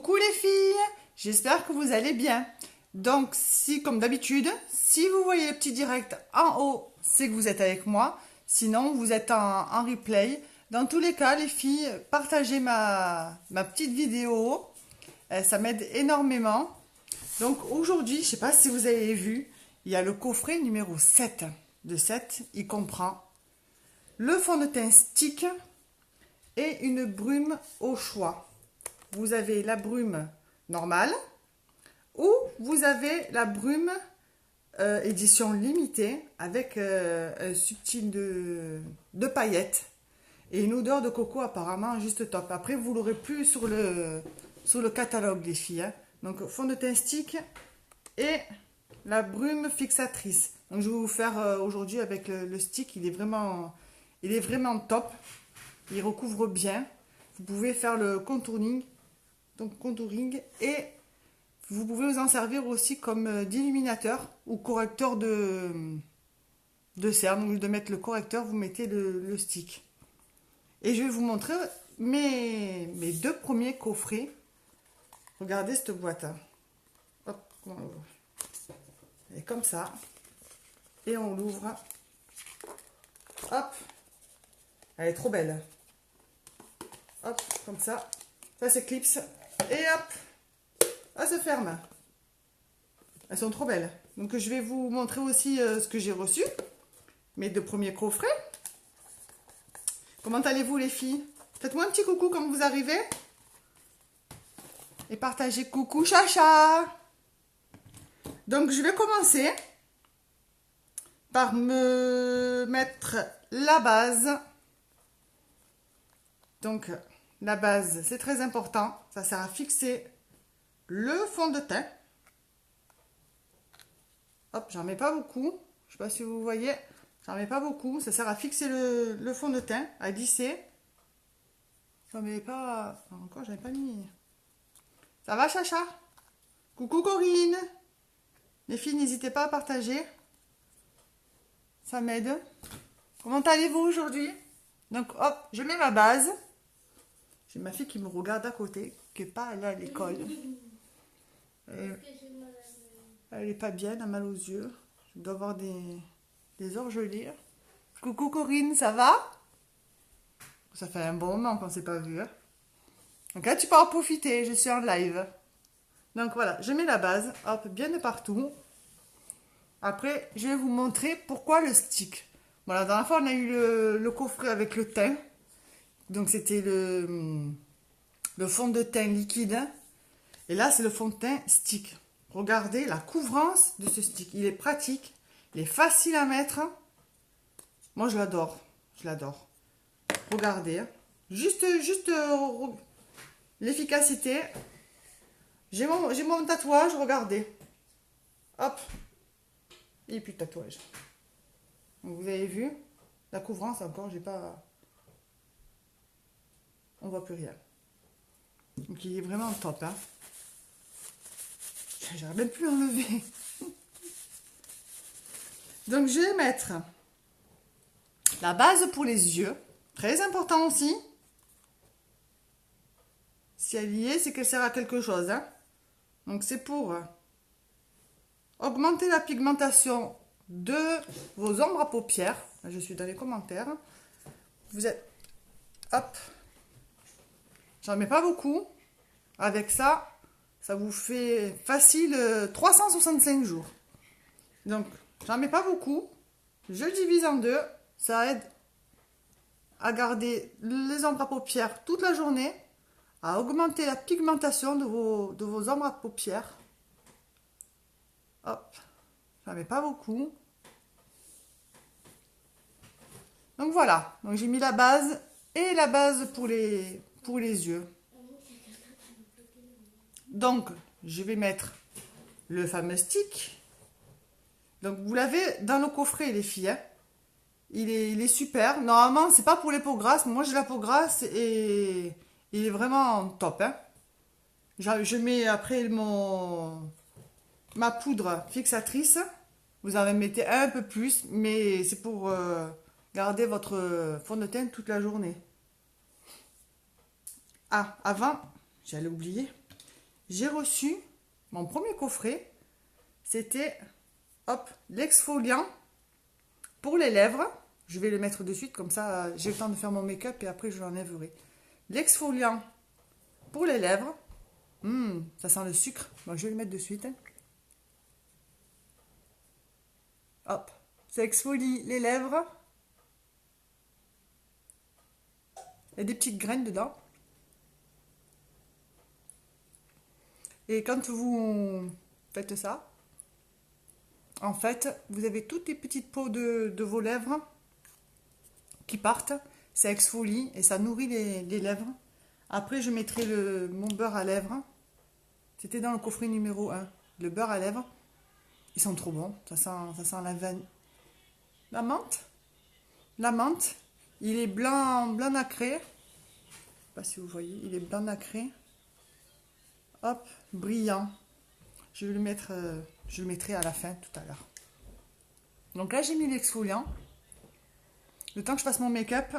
Coucou les filles, j'espère que vous allez bien. Donc si comme d'habitude, si vous voyez le petit direct en haut, c'est que vous êtes avec moi. Sinon, vous êtes en replay. Dans tous les cas, les filles, partagez ma petite vidéo. Ça m'aide énormément. Donc aujourd'hui, je ne sais pas si vous avez vu, il y a le coffret numéro 7. De 7, il comprend le fond de teint stick et une brume au choix. Vous avez la brume normale ou vous avez la brume édition limitée avec un subtil de paillettes et une odeur de coco apparemment juste top. Après, vous l'aurez plus sur le catalogue, les filles. Hein. Donc, fond de teint stick et la brume fixatrice. Donc, je vais vous faire aujourd'hui avec le stick. Il est vraiment top. Il recouvre bien. Vous pouvez faire le contouring. Donc, contouring. Et vous pouvez vous en servir aussi comme d'illuminateur ou correcteur de cerne. Au lieu de mettre le correcteur, vous mettez le stick. Et je vais vous montrer mes deux premiers coffrets. Regardez cette boîte. Hop, comment on l'ouvre. Elle est comme ça. Et on l'ouvre. Hop. Elle est trop belle. Hop, comme ça. Ça s'éclipse. Et hop. Elle se ferme. Elles sont trop belles. Donc je vais vous montrer aussi ce que j'ai reçu. Mes deux premiers coffrets. Comment allez-vous les filles? Faites-moi un petit coucou quand vous arrivez. Et partagez coucou Chacha. Donc je vais commencer par me mettre la base. Donc la base c'est très important. Ça sert à fixer le fond de teint. Hop, j'en mets pas beaucoup. Je sais pas si vous voyez. J'en mets pas beaucoup. Ça sert à fixer le fond de teint, à lisser. J'en mets pas. Encore, j'avais pas mis. Ça va, Chacha? Coucou Corinne. Les filles, n'hésitez pas à partager. Ça m'aide. Comment allez-vous aujourd'hui? Donc, hop, je mets ma base. J'ai ma fille qui me regarde à côté, qui n'est pas allée à l'école. Elle n'est pas bien, elle a mal aux yeux. Je dois avoir des orgelures. Coucou Corinne, ça va? Ça fait un bon moment qu'on ne s'est pas vu. Hein. Donc là, tu peux en profiter, je suis en live. Donc voilà, je mets la base, hop, bien de partout. Après, je vais vous montrer pourquoi le stick. Voilà, la dernière fois, on a eu le coffret avec le teint. Donc c'était le fond de teint liquide. Et là, c'est le fond de teint stick. Regardez la couvrance de ce stick. Il est pratique, il est facile à mettre. Moi, je l'adore. Je l'adore. Regardez. Juste l'efficacité. J'ai mon tatouage, regardez. Hop. Et puis tatouage. Donc, vous avez vu la couvrance encore, j'ai pas. On voit plus rien. Donc il est vraiment top. Hein. J'arrive même plus à enlever. Donc je vais mettre la base pour les yeux. Très important aussi. Si elle y est, c'est qu'elle sert à quelque chose. Hein. Donc c'est pour augmenter la pigmentation de vos ombres à paupières. Je suis dans les commentaires. Vous êtes... Hop. J'en mets pas beaucoup. Avec ça, ça vous fait facile 365 jours. Donc, j'en mets pas beaucoup. Je divise en deux. Ça aide à garder les ombres à paupières toute la journée, à augmenter la pigmentation de vos ombres à paupières. Hop, j'en mets pas beaucoup. Donc voilà, donc j'ai mis la base et la base pour les yeux. Donc, je vais mettre le fameux stick. Donc, vous l'avez dans le coffret, les filles. Hein. Il est super. Normalement, c'est pas pour les peaux grasses. Moi, j'ai la peau grasse et il est vraiment top. Hein. Je mets après ma poudre fixatrice. Vous en mettez un peu plus, mais c'est pour garder votre fond de teint toute la journée. Ah, avant, j'allais oublier. j'ai reçu mon premier coffret. C'était, hop, l'exfoliant pour les lèvres. Je vais le mettre de suite, comme ça j'ai le temps de faire mon make-up et après je l'enlèverai. L'exfoliant pour les lèvres. Ça sent le sucre. Bon, je vais le mettre de suite. Hop, ça exfolie les lèvres. Il y a des petites graines dedans. Et quand vous faites ça, en fait, vous avez toutes les petites peaux de vos lèvres qui partent. Ça exfolie et ça nourrit les lèvres. Après, je mettrai mon beurre à lèvres. C'était dans le coffret numéro 1. Le beurre à lèvres. Ils sont trop bons. Ça sent la vanille. La menthe. La menthe. Il est blanc nacré. Je ne sais pas si vous voyez. Il est blanc nacré. Hop, brillant. Je vais je le mettrai à la fin tout à l'heure. Donc là, j'ai mis l'exfoliant. Le temps que je fasse mon make-up,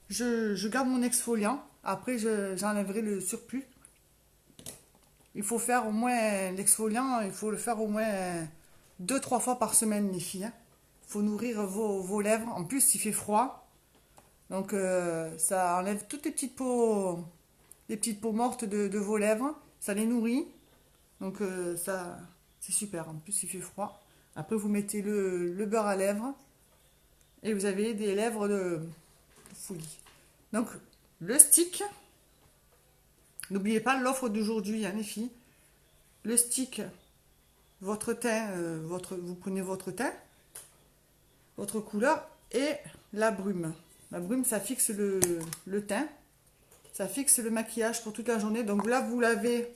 je garde mon exfoliant. Après, j'enlèverai le surplus. Il faut faire au moins l'exfoliant, il faut le faire au moins 2-3 fois par semaine, les filles. Il faut nourrir vos lèvres. En plus, il fait froid. Donc, ça enlève toutes les petites peaux mortes de vos lèvres. Ça les nourrit. Donc, ça, c'est super. En plus, il fait froid. Après, vous mettez le beurre à lèvres. Et vous avez des lèvres de folie. Donc, le stick. N'oubliez pas l'offre d'aujourd'hui, hein, les filles. Le stick, votre teint, vous prenez votre teint, votre couleur et la brume. La brume, ça fixe le teint. Ça fixe le maquillage pour toute la journée. Donc là, vous l'avez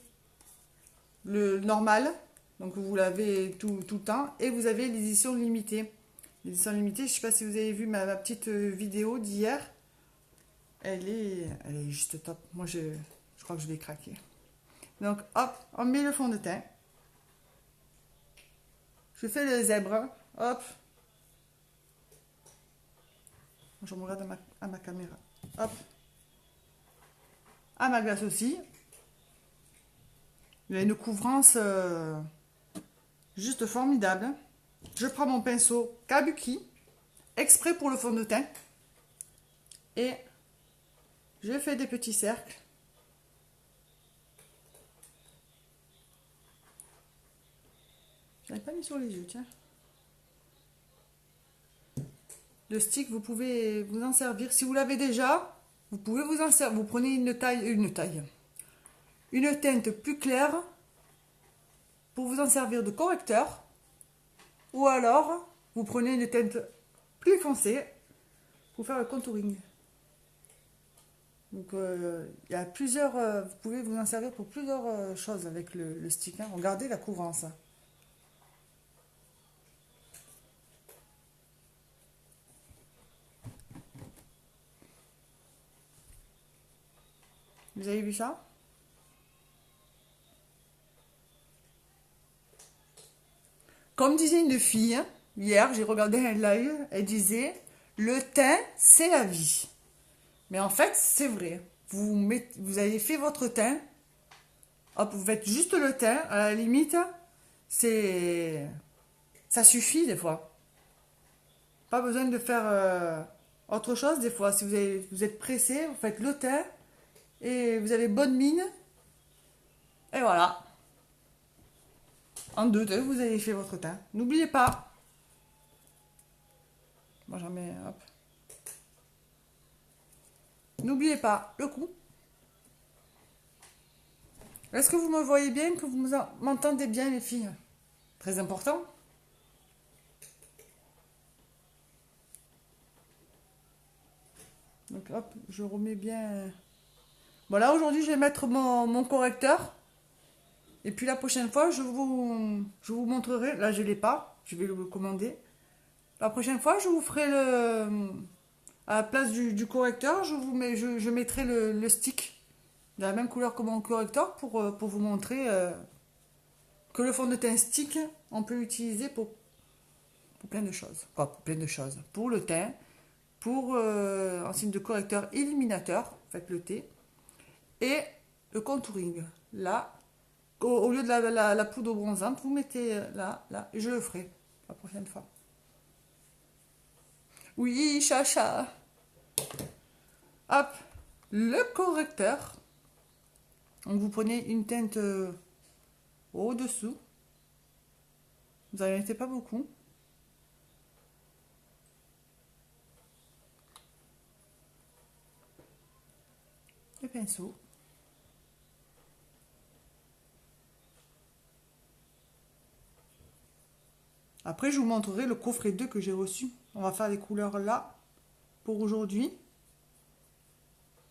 le normal. Donc vous l'avez tout le temps. Et vous avez l'édition limitée. L'édition limitée, je ne sais pas si vous avez vu ma petite vidéo d'hier. Elle est juste top. Moi, je crois que je vais craquer. Donc, hop, on met le fond de teint. Je fais le zèbre. Hop. Je me regarde à ma caméra. Hop. À ma glace aussi. Il y a une couvrance juste formidable. Je prends mon pinceau Kabuki, exprès pour le fond de teint. Et je fais des petits cercles. Je n'avais pas mis sur les yeux, tiens. Le stick, vous pouvez vous en servir. Si vous l'avez déjà, vous pouvez vous en servir. Vous prenez une teinte plus claire pour vous en servir de correcteur. Ou alors, vous prenez une teinte plus foncée pour faire le contouring. Donc, il y a plusieurs... vous pouvez vous en servir pour plusieurs choses avec le stick. Hein. Regardez la couvrance. Vous avez vu ça? Comme disait une fille, hein, hier, j'ai regardé un live, elle disait « Le teint, c'est la vie ». Mais en fait, c'est vrai. Vous avez fait votre teint, hop, vous faites juste le teint, à la limite, ça suffit des fois. Pas besoin de faire autre chose des fois. Si vous êtes pressé, vous faites le teint et vous avez bonne mine. Et voilà. En 2 vous avez fait votre teint. N'oubliez pas. Moi j'en mets, hop. N'oubliez pas le coup. Est-ce que vous me voyez bien, que vous m'entendez bien les filles? Très important. Donc hop, je remets bien. Voilà, aujourd'hui je vais mettre mon correcteur. Et puis la prochaine fois, je vous montrerai. Là, je ne l'ai pas. Je vais le commander. La prochaine fois, je vous ferai à la place du correcteur, je mettrai le stick de la même couleur que mon correcteur pour vous montrer que le fond de teint stick, on peut l'utiliser pour plein de choses. Enfin, pour plein de choses. Pour le teint, pour en signe de correcteur éliminateur, faites le T, et le contouring. Là, au lieu de la poudre bronzante, vous mettez là, là, et je le ferai la prochaine fois. Oui, chacha. Hop, le correcteur. Donc vous prenez une teinte au-dessous. Vous n'en mettez pas beaucoup. Le pinceau. Après, je vous montrerai le coffret 2 que j'ai reçu. On va faire les couleurs là pour aujourd'hui.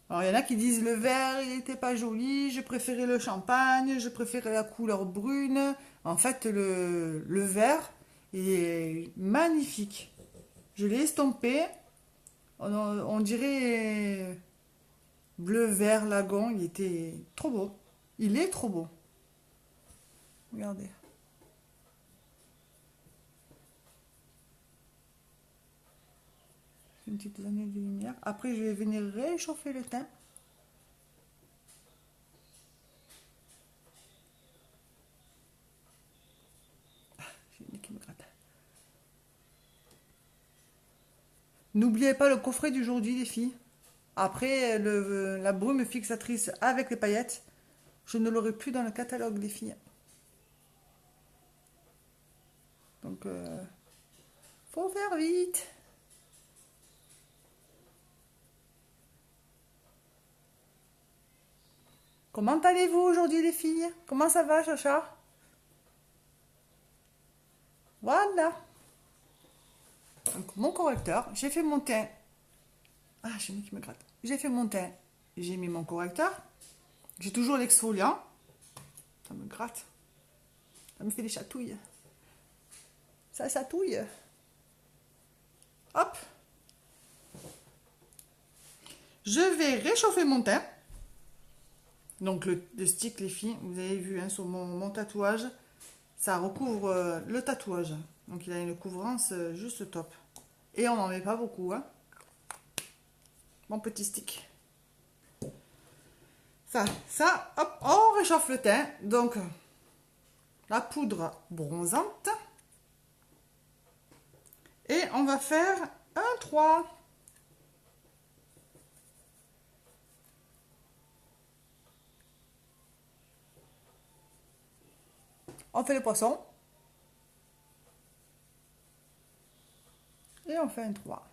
Alors, il y en a qui disent le vert, il n'était pas joli, je préférais le champagne, je préférais la couleur brune. En fait, le vert, il est magnifique. Je l'ai estompé. On dirait bleu-vert lagon. Il était trop beau. Il est trop beau. Regardez. Une petite année de lumière. Après, je vais venir réchauffer le teint. J'ai une qui me gratte. N'oubliez pas le coffret d'aujourd'hui, les filles. Après, la brume fixatrice avec les paillettes, je ne l'aurai plus dans le catalogue des filles. Donc, faut faire vite. Comment allez-vous aujourd'hui, les filles? Comment ça va, Chacha? Voilà. Donc, mon correcteur, j'ai fait mon teint. Ah, j'ai mis qui me gratte. J'ai fait mon teint. J'ai mis mon correcteur. J'ai toujours l'exfoliant. Ça me gratte. Ça me fait des chatouilles. Ça chatouille. Hop. Je vais réchauffer mon teint. Donc le stick, les filles, vous avez vu hein, sur mon tatouage, ça recouvre le tatouage. Donc il a une couvrance juste top. Et on n'en met pas beaucoup. Hein. Mon petit stick. Ça, hop, on réchauffe le teint. Donc la poudre bronzante. Et on va faire un 3. On fait le poisson. Et on fait un 3.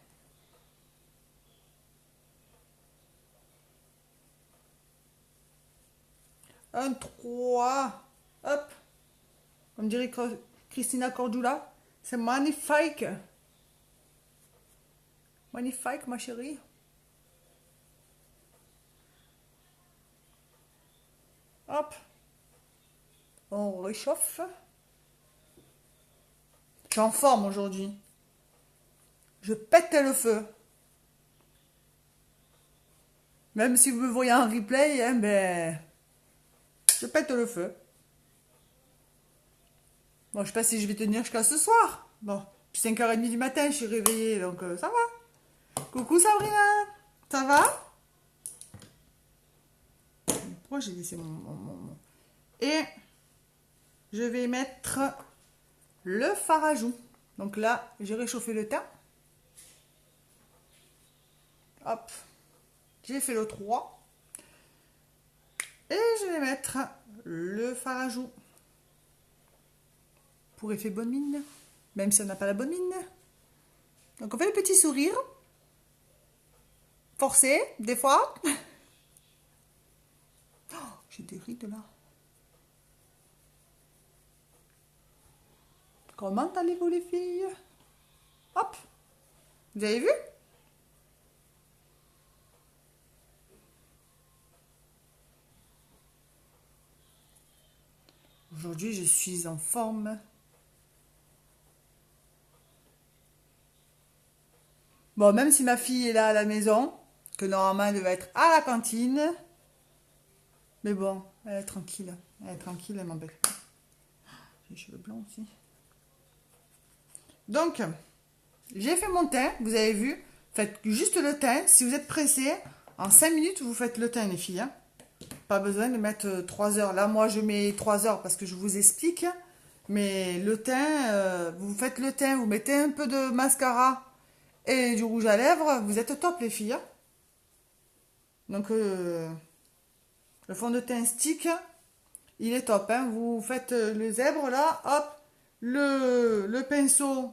Un 3. Hop. Comme dirait Christina Cordula. C'est magnifique. Magnifique, ma chérie. Hop. On réchauffe. Je suis en forme aujourd'hui. Je pète le feu. Même si vous me voyez en replay, hein, ben, je pète le feu. Bon, je sais pas si je vais tenir jusqu'à ce soir. Bon, puis 5h30 du matin, je suis réveillée, donc ça va. Coucou Sabrina, ça va? Pourquoi j'ai laissé mon... Et je vais mettre le fard à joues. Donc là, j'ai réchauffé le teint. Hop, j'ai fait le 3. Et je vais mettre le fard à joues. Pour effet bonne mine. Même si on n'a pas la bonne mine. Donc on fait le petit sourire. Forcé, des fois. Oh, j'ai des rides là. Comment allez-vous les filles? Hop. Vous avez vu? Aujourd'hui, je suis en forme. Bon, même si ma fille est là à la maison, que normalement elle devait être à la cantine, mais bon, elle est tranquille. Elle est tranquille, elle m'embête pas. J'ai les cheveux blancs aussi. Donc, j'ai fait mon teint, vous avez vu. Faites juste le teint. Si vous êtes pressé, en 5 minutes, vous faites le teint, les filles. Hein. pas besoin de mettre 3 heures. Là, moi, je mets 3 heures parce que je vous explique. Mais le teint, vous faites le teint, vous mettez un peu de mascara et du rouge à lèvres, vous êtes top les filles, hein. Donc le fond de teint stick, il est top, hein. Vous faites le zèbre là, hop, le pinceau,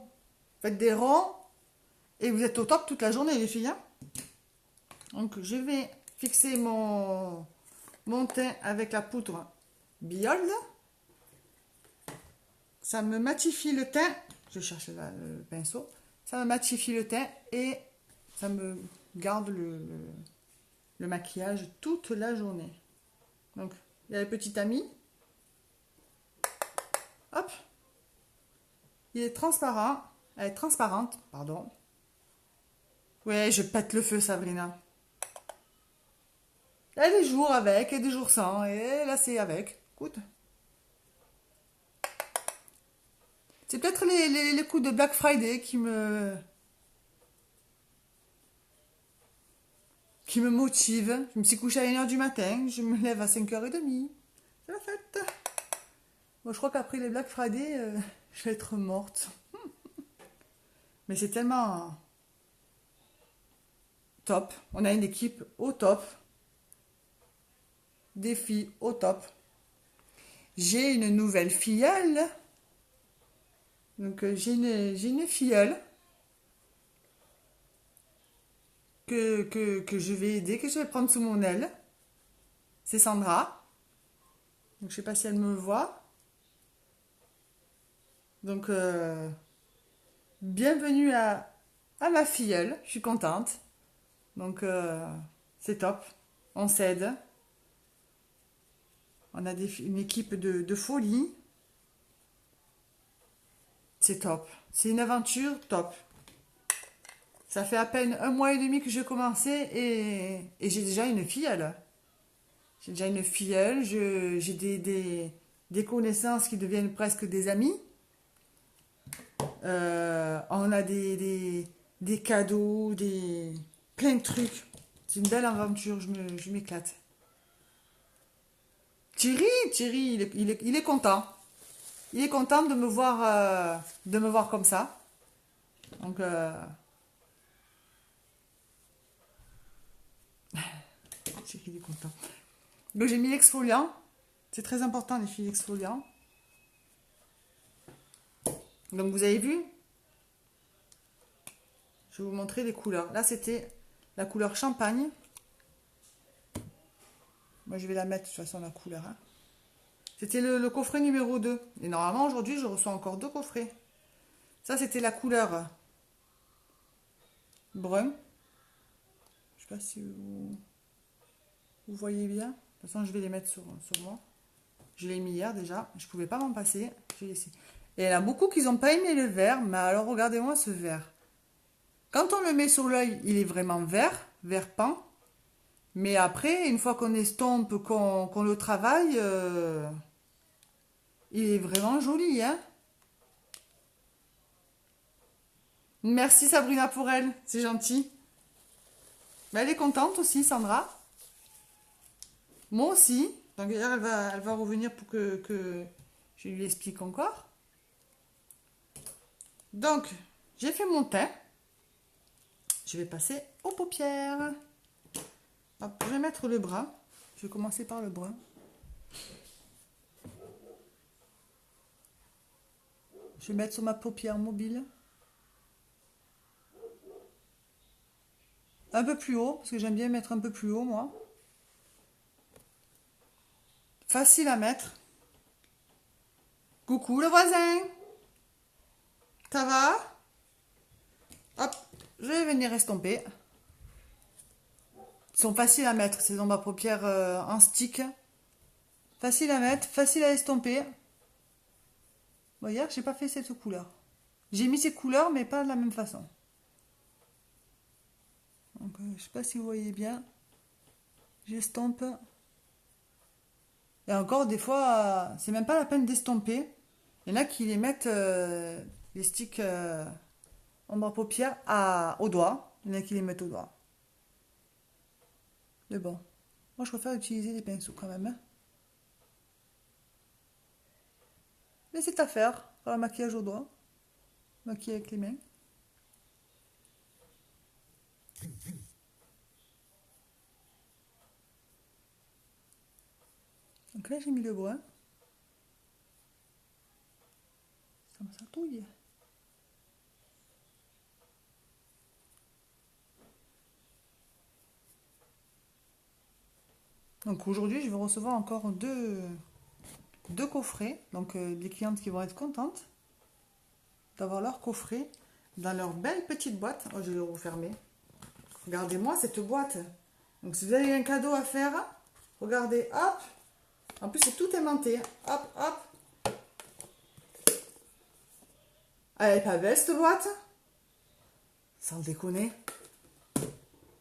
faites des ronds et vous êtes au top toute la journée les filles, hein. Donc je vais fixer mon teint avec la poudre Biold. Ça me matifie le teint. Je cherche le pinceau. Ça me matifie le teint et ça me garde le maquillage toute la journée. Donc, il y a le petit ami. Hop. Il est transparent. Elle est transparente, pardon. Ouais, je pète le feu, Sabrina. Il y a des jours avec et des jours sans. Et là, c'est avec. Écoute. C'est peut-être les coups de Black Friday qui me motivent. Je me suis couchée à 1h du matin, je me lève à 5h30. C'est la fête. Bon, je crois qu'après les Black Friday, je vais être morte. Mais c'est tellement top. On a une équipe au top. Des filles au top. J'ai une nouvelle filleule. Donc j'ai une filleule que je vais aider, que je vais prendre sous mon aile. C'est Sandra. Donc je sais pas si elle me voit. Donc bienvenue à ma filleule. Je suis contente. Donc c'est top. On s'aide. On a une équipe de folie. C'est top. C'est une aventure top. Ça fait à peine 1 mois et demi que j'ai commencé et j'ai déjà une filleule. J'ai déjà une filleule, j'ai des connaissances qui deviennent presque des amis. On a des cadeaux, plein de trucs. C'est une belle aventure, je m'éclate. Thierry, il est content. Il est content de me voir comme ça. Donc, Thierry, il est content. Donc, j'ai mis l'exfoliant. C'est très important, les filles, l'exfoliant. Donc, vous avez vu? Je vais vous montrer les couleurs. Là, c'était la couleur champagne. Moi, je vais la mettre, de toute façon, la couleur, hein. C'était le coffret numéro 2. Et normalement, aujourd'hui, je reçois encore 2 coffrets. Ça, c'était la couleur brun. Je sais pas si vous voyez bien. De toute façon, je vais les mettre sur moi. Je l'ai mis hier déjà. Je ne pouvais pas m'en passer. J'ai laissé. Et il y en a beaucoup qui n'ont pas aimé le vert. Mais alors, regardez-moi ce vert. Quand on le met sur l'œil, il est vraiment vert. Vert pan. Mais après, une fois qu'on estompe, qu'on le travaille, il est vraiment joli, hein. Merci Sabrina pour elle, c'est gentil. Mais elle est contente aussi, Sandra. Moi aussi. Donc d'ailleurs, elle va revenir pour que je lui explique encore. Donc, j'ai fait mon teint. Je vais passer aux paupières. Hop, je vais mettre le brun. Je vais commencer par le brun. Je vais mettre sur ma paupière mobile. Un peu plus haut, parce que j'aime bien mettre un peu plus haut, moi. Facile à mettre. Coucou le voisin. Ça va? Hop, je vais venir estomper. Ils sont faciles à mettre, ces ombres à paupières en stick. Facile à mettre, facile à estomper. Vous voyez, j'ai pas fait cette couleur. J'ai mis ces couleurs, mais pas de la même façon. Donc, je sais pas si vous voyez bien. J'estompe. Et encore, des fois, c'est même pas la peine d'estomper. Il y en a qui les mettent, les sticks ombre à paupières au doigt. Il y en a qui les mettent au doigt. Mais bon, Moi, je préfère utiliser des pinceaux quand même, hein. Mais c'est à faire. Faire un maquillage au doigt. Maquiller avec les mains. Donc là, j'ai mis le brun. Ça me chatouille. Donc aujourd'hui, je vais recevoir encore deux coffrets. Donc des clientes qui vont être contentes d'avoir leur coffret dans leur belle petite boîte. Oh, je vais le refermer. Regardez-moi cette boîte. Donc si vous avez un cadeau à faire, regardez, hop. En plus, c'est tout aimanté. Hop, hop. Elle est pas belle cette boîte? Sans déconner.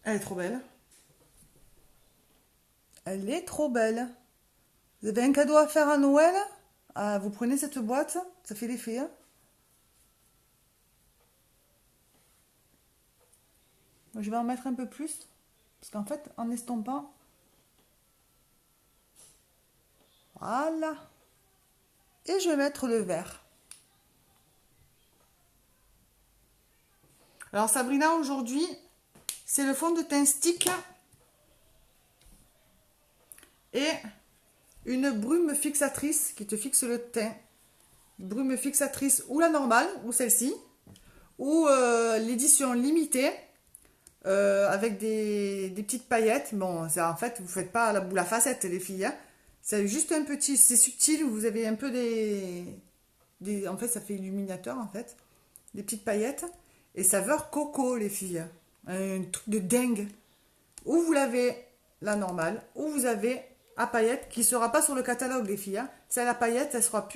Elle est trop belle. Elle est trop belle. Vous avez un cadeau à faire à Noël? Ah, vous prenez cette boîte, ça fait l'effet, hein. Je vais en mettre un peu plus. Parce qu'en fait, en estompant, voilà. Et je vais mettre le vert. Alors Sabrina, aujourd'hui, c'est le fond de teint stick et une brume fixatrice qui te fixe le teint. Brume fixatrice ou la normale, ou celle-ci, ou l'édition limitée avec des petites paillettes. Bon, en fait, vous ne faites pas la boule à facettes, les filles, hein. C'est juste un petit, c'est subtil, vous avez un peu en fait, ça fait illuminateur, en fait. Des petites paillettes. Et saveur coco, les filles. Un truc de dingue. Ou vous l'avez la normale, ou vous avez à paillettes qui ne sera pas sur le catalogue, les filles, hein. Celle à paillettes, elle sera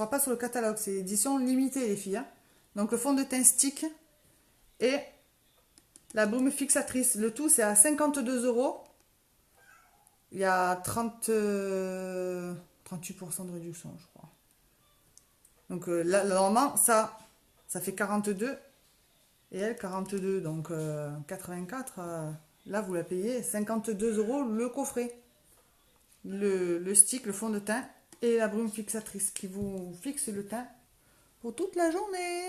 pas sur le catalogue. C'est édition limitée, les filles, hein. Donc le fond de teint stick et la brume fixatrice. Le tout, c'est à 52 euros. Il y a 38% de réduction, je crois. Donc là, normalement, ça fait 42 et elle 42. Donc 84, là, vous la payez 52 euros le coffret. Le stick, le fond de teint et la brume fixatrice qui vous fixe le teint pour toute la journée.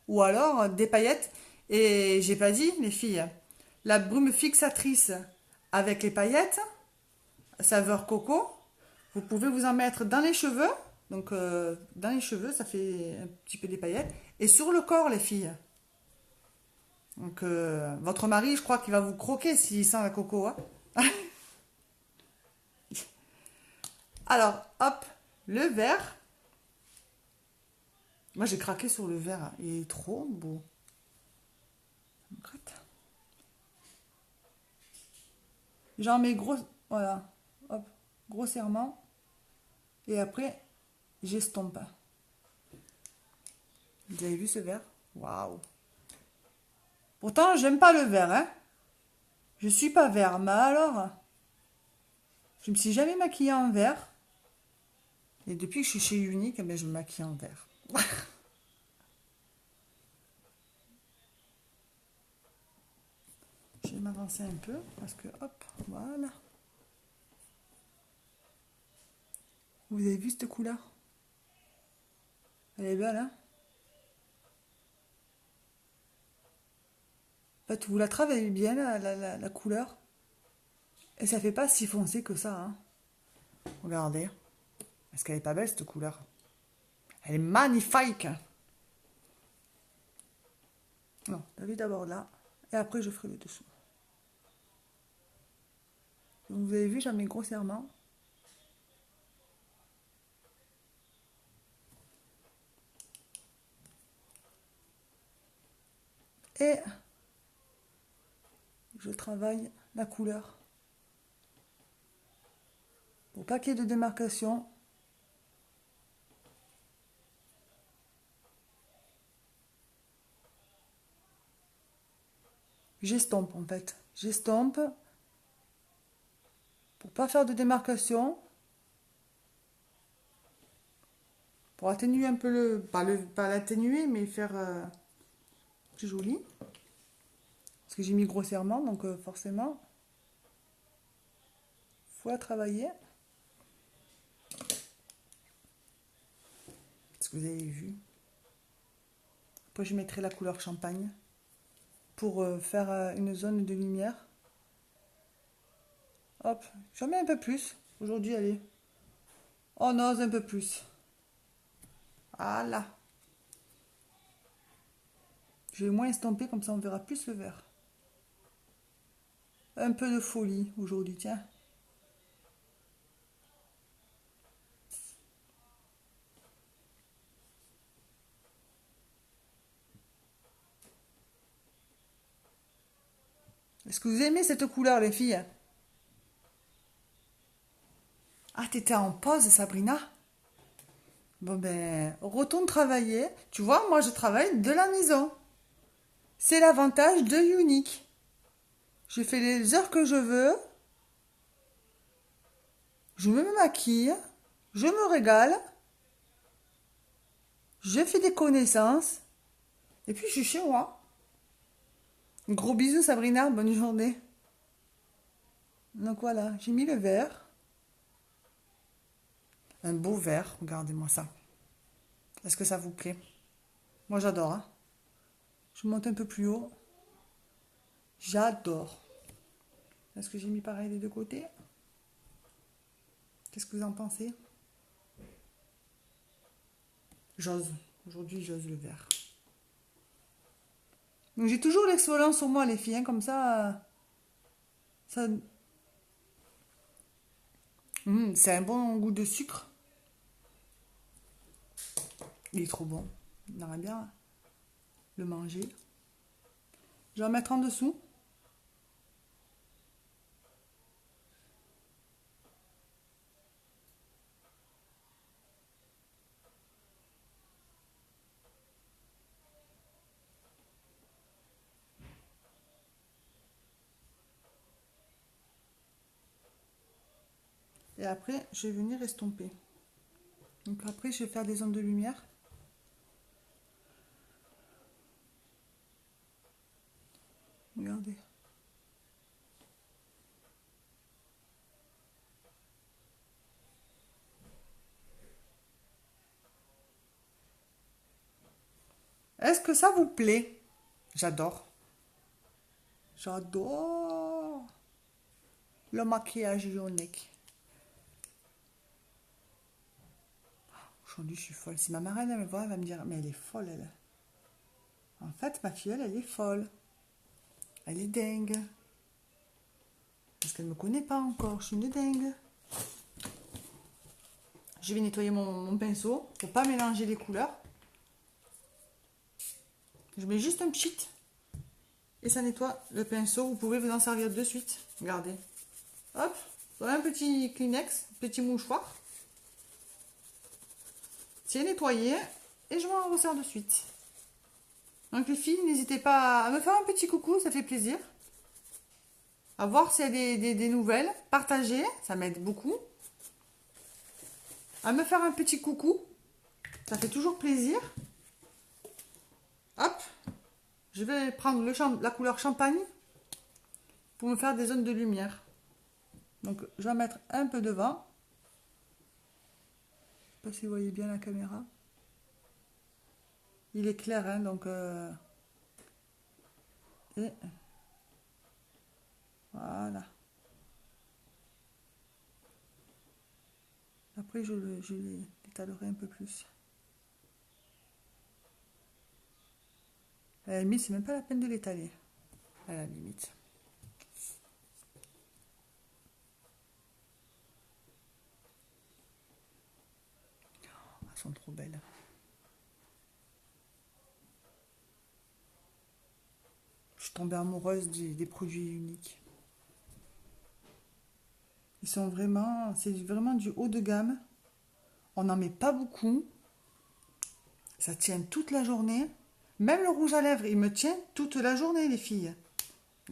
Ou alors des paillettes. Et j'ai pas dit, les filles, la brume fixatrice avec les paillettes, saveur coco, vous pouvez vous en mettre dans les cheveux. Donc dans les cheveux, ça fait un petit peu des paillettes. Et sur le corps, les filles. Donc votre mari, je crois qu'il va vous croquer s'il sent la coco, hein. Alors, hop, le vert. Moi, j'ai craqué sur le vert, hein. Il est trop beau. J'en mets gros, voilà, hop, grossièrement. Et après, j'estompe. Vous avez vu ce vert? Waouh! Pourtant, j'aime pas le vert, hein. Je suis pas vert, mais alors, je me suis jamais maquillée en vert. Et depuis que je suis chez Unique, eh bien, je me maquille en vert. Je vais m'avancer un peu parce que, hop, voilà. Vous avez vu cette couleur? Elle est belle, hein? En fait, vous la travaillez bien, la couleur. Et ça fait pas si foncé que ça, hein. Regardez. Est-ce qu'elle est pas belle, cette couleur? Elle est magnifique! Non, la vais d'abord là. Et après, je ferai le dessous. Donc, vous avez vu, j'en mets grossièrement. Et je travaille la couleur. Pour pas qu'il y ait de démarcation. J'estompe en fait. J'estompe pour pas faire de démarcation. Pour atténuer un peu pas l'atténuer, mais faire plus joli. Parce que j'ai mis grossièrement, donc forcément. pour la travailler. Est-ce que vous avez vu? Après, je mettrai la couleur champagne pour faire une zone de lumière. Hop, j'en mets un peu plus. Aujourd'hui, allez. On ose un peu plus. Voilà. Je vais moins estomper, comme ça on verra plus le vert. Un peu de folie aujourd'hui, tiens. Est-ce que vous aimez cette couleur, les filles? Ah, t'étais en pause, Sabrina? Bon ben, retourne travailler. Tu vois, moi je travaille de la maison. C'est l'avantage de Unique. Je fais les heures que je veux. Je me maquille. Je me régale. Je fais des connaissances. Et puis je suis chez moi. Gros bisous Sabrina, bonne journée. Donc voilà, j'ai mis le vert. Un beau vert, regardez-moi ça. Est-ce que ça vous plaît? Moi j'adore. Hein. Je monte un peu plus haut. J'adore. Est-ce que j'ai mis pareil des deux côtés? Qu'est-ce que vous en pensez? J'ose. Aujourd'hui, j'ose le vert. Donc j'ai toujours l'exfoliant sur moi, les filles. Hein, comme ça... c'est un bon goût de sucre. Il est trop bon. On aimerait bien le manger. Je vais en mettre en dessous. Et après, je vais venir estomper. Donc après, je vais faire des zones de lumière. Regardez. Est-ce que ça vous plaît? J'adore. J'adore le maquillage ionique. Aujourd'hui, je suis folle. Si ma marraine elle me voit, elle va me dire, mais elle est folle, elle. En fait, ma filleule, elle est folle. Elle est dingue. Parce qu'elle ne me connaît pas encore. Je suis une dingue. Je vais nettoyer mon pinceau pour pas mélanger les couleurs. Je mets juste un pchit et ça nettoie le pinceau. Vous pouvez vous en servir de suite. Regardez. Hop, vous avez un petit Kleenex, petit mouchoir. C'est nettoyé et je m'en resserre de suite. Donc les filles, n'hésitez pas à me faire un petit coucou, ça fait plaisir. À voir s'il y a des nouvelles. Partagez, ça m'aide beaucoup. À me faire un petit coucou, ça fait toujours plaisir. Hop, je vais prendre la couleur champagne pour me faire des zones de lumière. Donc je vais mettre un peu devant. Je ne sais pas si vous voyez bien la caméra. Il est clair, hein, donc... Et... Voilà. Après, je l'étalerai un peu plus. À la limite, c'est même pas la peine de l'étaler. À la limite. Elles sont trop belles. Je suis tombée amoureuse des produits uniques. Ils sont vraiment... C'est vraiment du haut de gamme. On n'en met pas beaucoup. Ça tient toute la journée. Même le rouge à lèvres, il me tient toute la journée, les filles.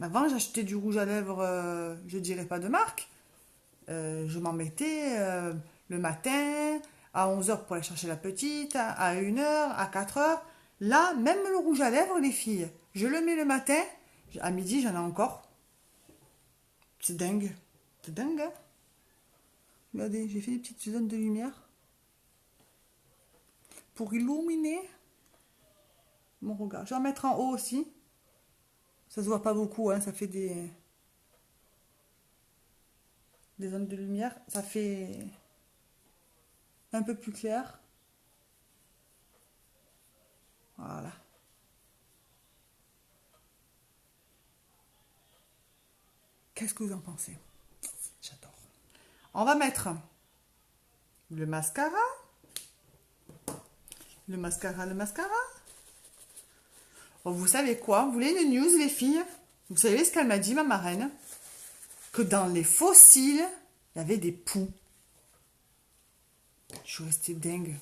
Avant, j'achetais du rouge à lèvres, je dirais pas de marque. Je m'en mettais le matin, à 11 h pour aller chercher la petite, à 1 h, à 4 h. Là, même le rouge à lèvres, les filles, je le mets le matin, à midi, j'en ai encore. C'est dingue. C'est dingue, hein? Regardez, j'ai fait des petites zones de lumière pour illuminer mon regard. Je vais en mettre en haut aussi. Ça se voit pas beaucoup, hein, ça fait des zones de lumière. Ça fait un peu plus clair. Voilà. Qu'est-ce que vous en pensez? J'adore. On va mettre le mascara. Le mascara. Oh, vous savez quoi? Vous voulez une news, les filles? Vous savez ce qu'elle m'a dit, ma marraine? Que dans les fossiles, il y avait des poux. Je suis restée dingue.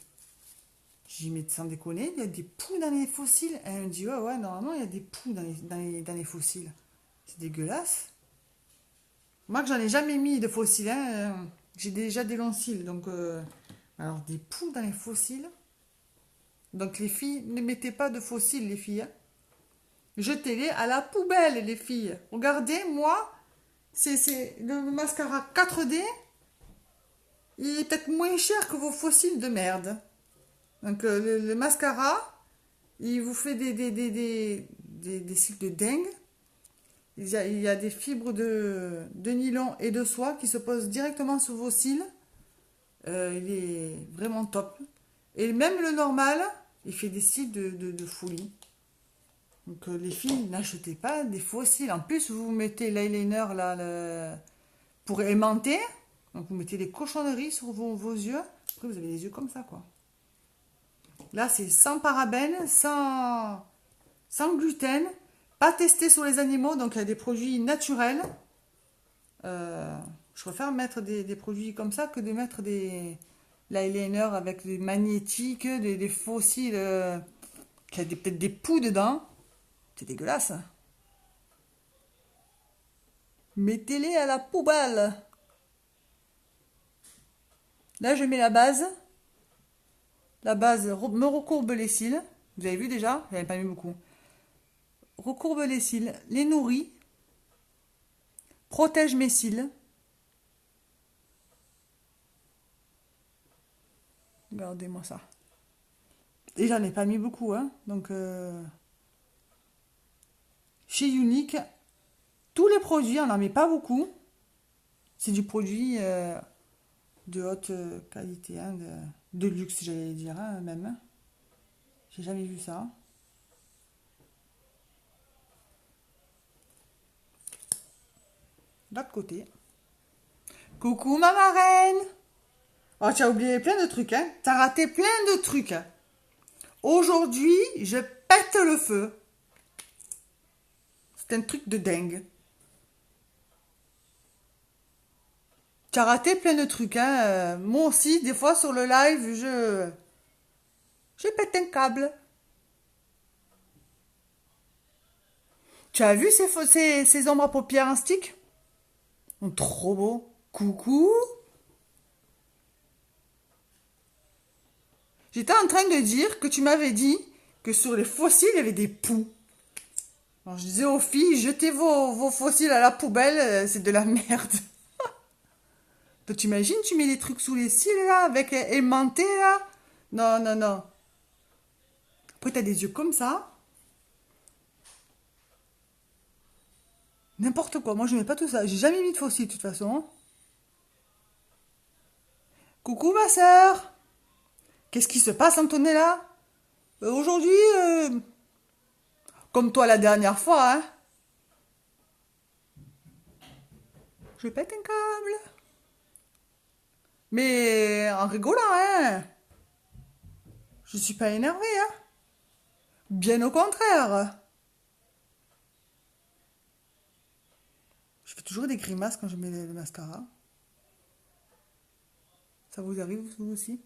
J'ai dit, mais sans déconner, il y a des poux dans les fossiles. Elle me dit, ouais, ouais, normalement, il y a des poux dans les fossiles. C'est dégueulasse. Moi, que j'en ai jamais mis de fossiles, hein, j'ai déjà des longs cils. Donc, alors, des poux dans les fossiles. Donc, les filles, ne mettez pas de fossiles, les filles. Hein. Jetez-les à la poubelle, les filles. Regardez, moi, c'est le mascara 4D. Il est peut-être moins cher que vos fossiles de merde. Donc, le mascara, il vous fait des cils de dingue. Il y a des fibres de nylon et de soie qui se posent directement sur vos cils. Il est vraiment top. Et même le normal, il fait des cils de folie. Donc les filles, n'achetez pas des faux cils. En plus, vous mettez l'eyeliner là, pour aimanter. Donc vous mettez des cochonneries sur vos yeux. Après, vous avez les yeux comme ça, quoi. Là, c'est sans parabènes, sans gluten. Pas testé sur les animaux, donc il y a des produits naturels. Je préfère mettre des produits comme ça que de mettre l'eyeliner avec des magnétiques, des fossiles qui a peut-être des poux dedans. C'est dégueulasse. Mettez-les à la poubelle. Là, je mets la base. La base me recourbe les cils. Vous avez vu déjà? J'avais pas mis beaucoup. Recourbe les cils, les nourrit, protège mes cils. Regardez-moi ça. Et j'en ai pas mis beaucoup, hein. Donc, chez Unique, tous les produits, on n'en met pas beaucoup. C'est du produit de haute qualité, hein, de luxe, j'allais dire, hein, même. J'ai jamais vu ça. L'autre côté. Coucou ma marraine! Oh, tu as oublié plein de trucs, hein? T'as raté plein de trucs. Hein. Aujourd'hui, je pète le feu. C'est un truc de dingue. Tu as raté plein de trucs, hein? Moi aussi, des fois sur le live, je pète un câble. Tu as vu ces ombres à paupières en stick? Ils sont trop beaux. Coucou! J'étais en train de dire que tu m'avais dit que sur les fossiles, il y avait des poux. Alors je disais aux filles, jetez vos fossiles à la poubelle, c'est de la merde. Toi, t'imagines, tu mets des trucs sous les cils, là, avec aimanté, là? Non, non, non. Après, t'as des yeux comme ça. N'importe quoi. Moi, je mets pas tout ça. J'ai jamais mis de faux cils, de toute façon. Coucou, ma sœur. Qu'est-ce qui se passe, Antonella? Aujourd'hui, comme toi la dernière fois, hein? Je pète un câble. Mais en rigolant, hein? Je suis pas énervée, hein? Bien au contraire. Je fais toujours des grimaces quand je mets le mascara. Ça vous arrive, vous aussi?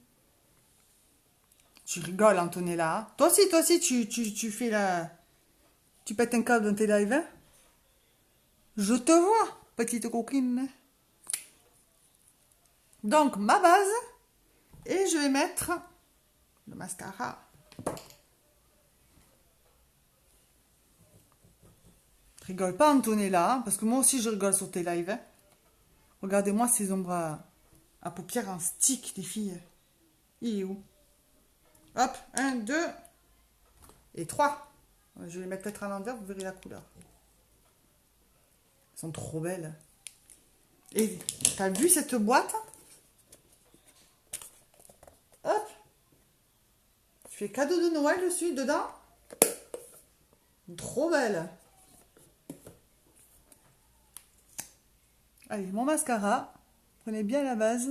Tu rigoles, Antonella. Toi aussi, tu fais la... Tu pètes un câble dans tes lives, hein? Je te vois, petite coquine. Donc, ma base. Et je vais mettre le mascara. Rigole pas, Antonella, hein, parce que moi aussi, je rigole sur tes lives. Hein. Regardez-moi ces ombres À paupières en stick, les filles. Il est où? Hop, 1, 2 et 3. Je vais les mettre peut-être à l'envers, vous verrez la couleur. Elles sont trop belles. Et t'as vu cette boîte? Hop. Tu fais cadeau de Noël dessus, dedans. Trop belle. Allez, mon mascara. Prenez bien la base.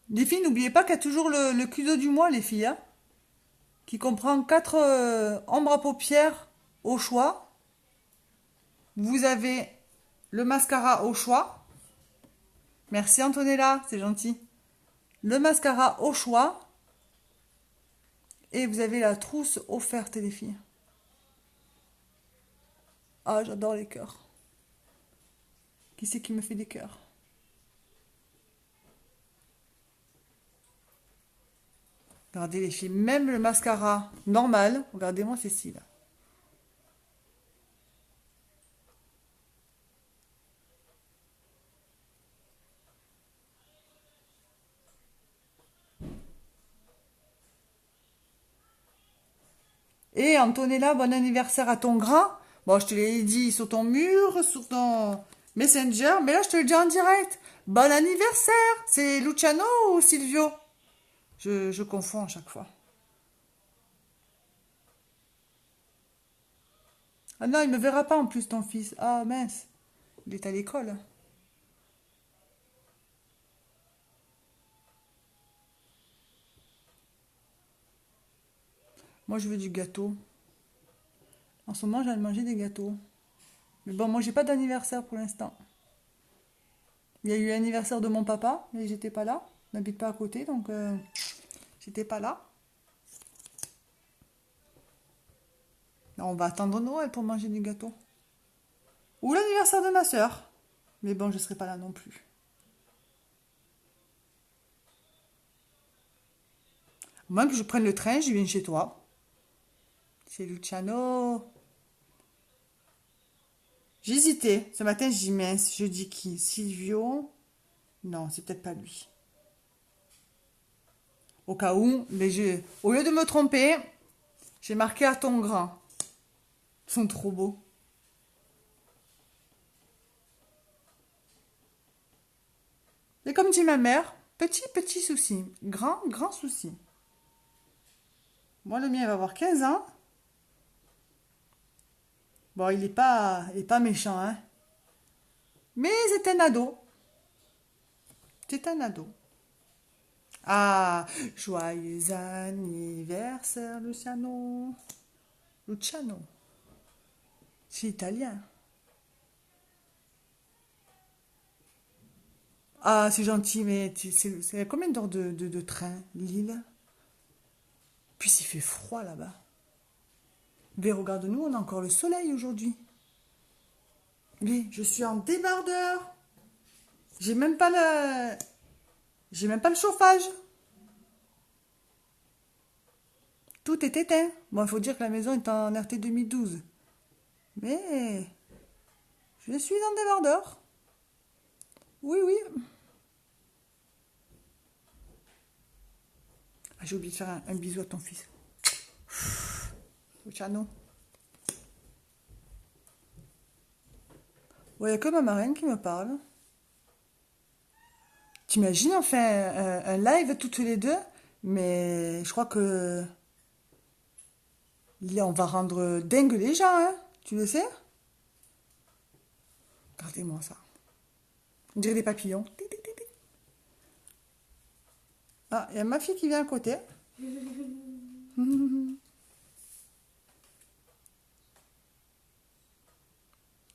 Les filles, n'oubliez pas qu'il y a toujours le Cluedo du mois, les filles. Hein, qui comprend 4 ombres à paupières au choix. Vous avez le mascara au choix. Merci Antonella, c'est gentil. Le mascara au choix. Et vous avez la trousse offerte, les filles. Ah, j'adore les cœurs. Qui c'est qui me fait des cœurs? Regardez les filles, même le mascara normal, regardez-moi ceci là. Et Antonella, bon anniversaire à ton grand. Bon, je te l'ai dit sur ton mur, sur ton Messenger, mais là je te le dis en direct. Bon anniversaire! C'est Luciano ou Silvio? Je confonds à chaque fois. Ah non, il me verra pas en plus ton fils. Ah mince, il est à l'école. Moi je veux du gâteau. En ce moment j'ai envie de manger des gâteaux. Mais bon, moi j'ai pas d'anniversaire pour l'instant. Il y a eu l'anniversaire de mon papa, mais j'étais pas là. On n'habite pas à côté, donc j'étais pas là. Non, on va attendre Noël pour manger du gâteau. Ou l'anniversaire de ma soeur. Mais bon, je serai pas là non plus. À moins que je prenne le train, je viens chez toi. Chez Luciano. J'hésitais. Ce matin, je dis mince. Je dis qui? Silvio? Non, c'est peut-être pas lui. Au cas où, mais au lieu de me tromper, j'ai marqué à ton grand. Ils sont trop beaux. Et comme dit ma mère, petit souci. Grand souci. Moi, le mien, il va avoir 15 ans. Bon, il est pas méchant, hein. Mais c'est un ado. C'est un ado. Ah, joyeux anniversaire, Luciano. Luciano. C'est italien. Ah, c'est gentil, mais c'est combien d'heures de train, Lille? Puis il fait froid là-bas. Mais regarde-nous, on a encore le soleil aujourd'hui. Mais je suis en débardeur. J'ai même pas le... J'ai même pas le chauffage. Tout est éteint. Bon, il faut dire que la maison est en RT 2012. Mais je suis en débardeur. Oui, oui. Ah, j'ai oublié de faire un bisou à ton fils. Luciano. Ouais, il n'y a que ma marraine qui me parle. T'imagines, on fait un live toutes les deux, mais je crois que là, on va rendre dingue les gens, hein. Tu le sais? Regardez-moi ça. On dirait des papillons. Tic, tic, tic, tic. Ah, il y a ma fille qui vient à côté.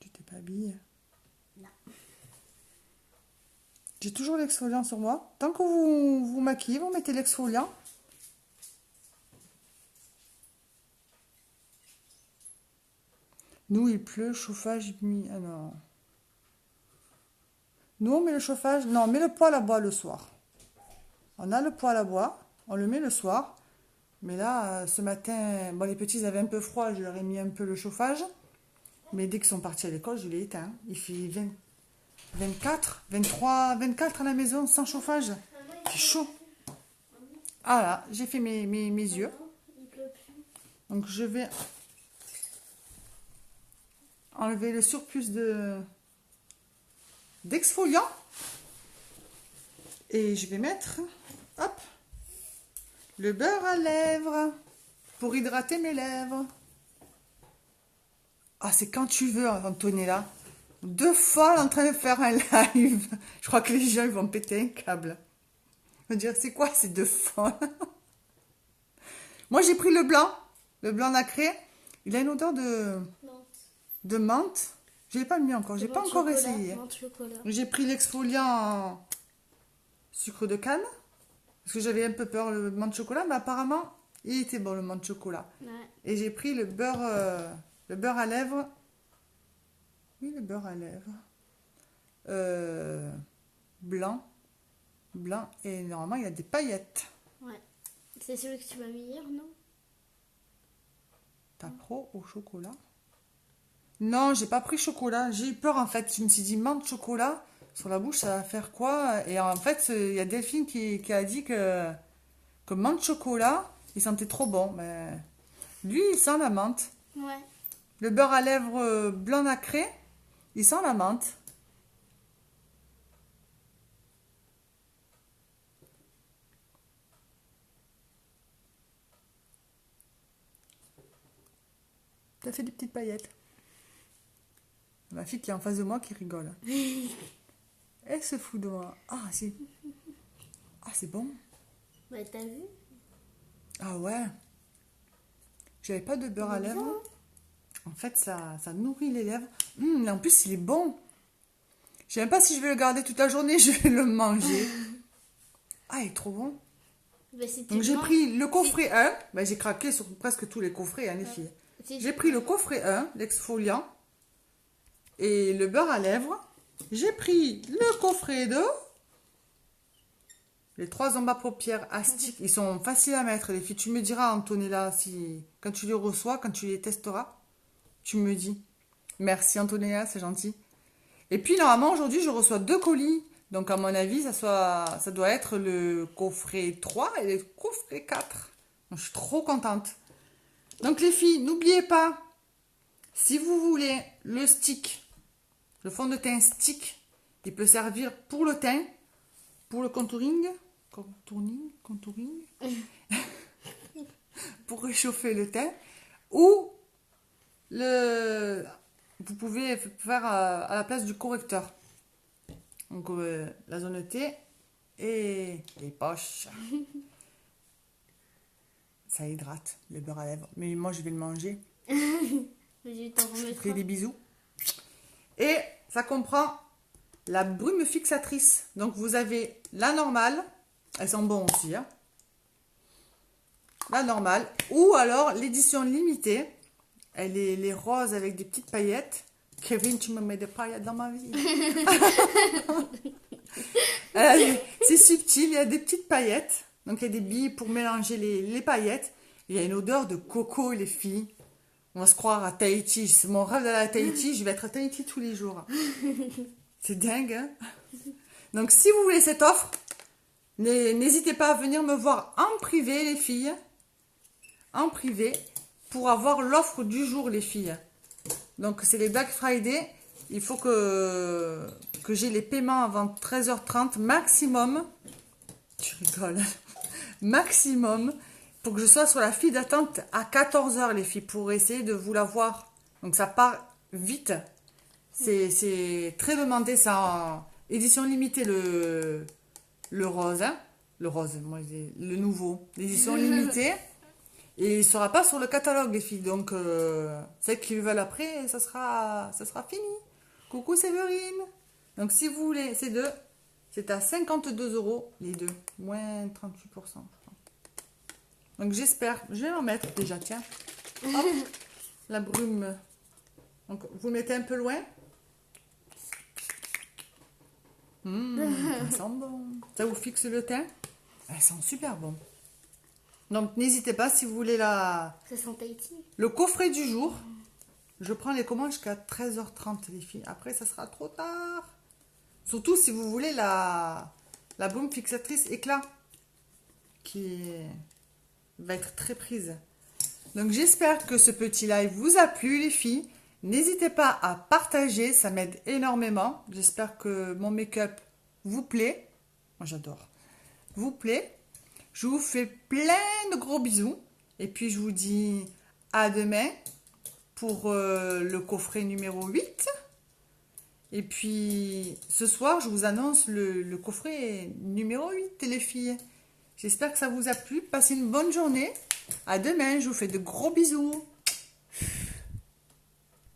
Tu t'es pas habillée? Non. J'ai toujours l'exfoliant sur moi. Tant que vous maquillez, vous mettez l'exfoliant. Nous, il pleut, chauffage mis. Ah non. Nous, on met le chauffage. Non, on met le poêle à bois le soir. On a le poêle à bois, on le met le soir. Mais là, ce matin, bon, les petits avaient un peu froid, je leur ai mis un peu le chauffage. Mais dès qu'ils sont partis à l'école, je l'ai éteint. Il fait 20. 24, 23, 24 à la maison sans chauffage. C'est chaud. Ah là, j'ai fait mes yeux. Donc je vais enlever le surplus d'exfoliant. Et je vais mettre, hop, le beurre à lèvres pour hydrater mes lèvres. Ah, c'est quand tu veux, Antonella. Deux folles en train de faire un live. Je crois que les gens ils vont péter un câble. Ils vont dire, c'est quoi ces deux folles? Moi, j'ai pris le blanc nacré. Il a une odeur de menthe. Je l'ai pas mis encore, j'ai pas encore essayé. J'ai pris l'exfoliant en sucre de canne. Parce que j'avais un peu peur le menthe chocolat, mais apparemment, il était bon le menthe chocolat. Ouais. Et j'ai pris le beurre à lèvres. Oui, le beurre à lèvres. Blanc. Et normalement, il y a des paillettes. Ouais. C'est celui que tu m'as mis hier, non? T'as pro au chocolat? Non, j'ai pas pris chocolat. J'ai eu peur en fait. Je me suis dit menthe chocolat sur la bouche, ça va faire quoi? Et en fait, il y a Delphine qui a dit que menthe chocolat, il sentait trop bon. Mais lui, il sent la menthe. Ouais. Le beurre à lèvres blanc nacré, il sent la menthe. T'as fait des petites paillettes. Ma fille qui est en face de moi qui rigole. Elle se fout de moi. Ah, c'est bon. Bah, t'as vu? Ah ouais. J'avais pas de beurre à lèvres. En fait, ça nourrit les lèvres. Mais en plus, il est bon. Je sais même pas si je vais le garder toute la journée. Je vais le manger. Ah, il est trop bon. Bah, Donc, j'ai pris le coffret 1. Bah, j'ai craqué sur presque tous les coffrets, hein, les filles. J'ai pris le coffret 1, l'exfoliant. Et le beurre à lèvres. J'ai pris le coffret 2. Les 3 ombres à paupières astiques. Ils sont faciles à mettre, les filles. Tu me diras, Antonella, quand tu les reçois, quand tu les testeras, tu me dis. Merci, Antonella, c'est gentil. Et puis, normalement, aujourd'hui, je reçois 2 colis. Donc, à mon avis, ça doit être le coffret 3 et le coffret 4. Donc, je suis trop contente. Donc, les filles, n'oubliez pas, si vous voulez le stick, le fond de teint stick, il peut servir pour le teint, pour le contouring, pour réchauffer le teint, ou vous pouvez faire à la place du correcteur. Donc la zone T et les poches. Ça hydrate le beurre à lèvres. Mais moi je vais le manger. Je t'en Je remettrai. fais des bisous. Et ça comprend la brume fixatrice. Donc vous avez la normale. Elles sont bonnes aussi. Hein. La normale. Ou alors l'édition limitée. Elle est les roses avec des petites paillettes. Kevin, tu me mets des paillettes dans ma vie. C'est subtil, il y a des petites paillettes. Donc il y a des billes pour mélanger les paillettes. Il y a une odeur de coco, les filles. On va se croire à Tahiti. C'est mon rêve d'aller à Tahiti. Je vais être à Tahiti tous les jours. C'est dingue, hein? Donc si vous voulez cette offre, n'hésitez pas à venir me voir en privé, les filles. En privé. Pour avoir l'offre du jour, les filles. Donc, c'est les Black Friday. Il faut que j'ai les paiements avant 13h30 maximum. Tu rigoles. Maximum. Pour que je sois sur la file d'attente à 14h, les filles, pour essayer de vous l'avoir. Donc, ça part vite. C'est très demandé, ça. En édition limitée, le rose. Hein. Le rose, moi, le nouveau. L'édition limitée. Et il ne sera pas sur le catalogue, les filles. Donc, celles qui le veulent après, ça sera fini. Coucou Séverine. Donc, si vous voulez ces deux, c'est à 52 €, les deux. Moins 38%, je crois. Donc, j'espère. Je vais en mettre déjà, tiens. Hop, la brume. Donc, vous mettez un peu loin. Ça sent bon. Ça vous fixe le teint. Elles sont super bon. Donc, n'hésitez pas si vous voulez Ça sent Tahiti. le coffret du jour. Je prends les commandes jusqu'à 13h30, les filles. Après, ça sera trop tard. Surtout si vous voulez la baume fixatrice éclat qui va être très prise. Donc j'espère que ce petit live vous a plu les filles. N'hésitez pas à partager, ça m'aide énormément. J'espère que mon make-up vous plaît. Moi j'adore. Vous plaît. Je vous fais plein de gros bisous. Et puis je vous dis à demain pour le coffret numéro 8. Et puis ce soir, je vous annonce le coffret numéro 8, les filles. J'espère que ça vous a plu. Passez une bonne journée. À demain, je vous fais de gros bisous.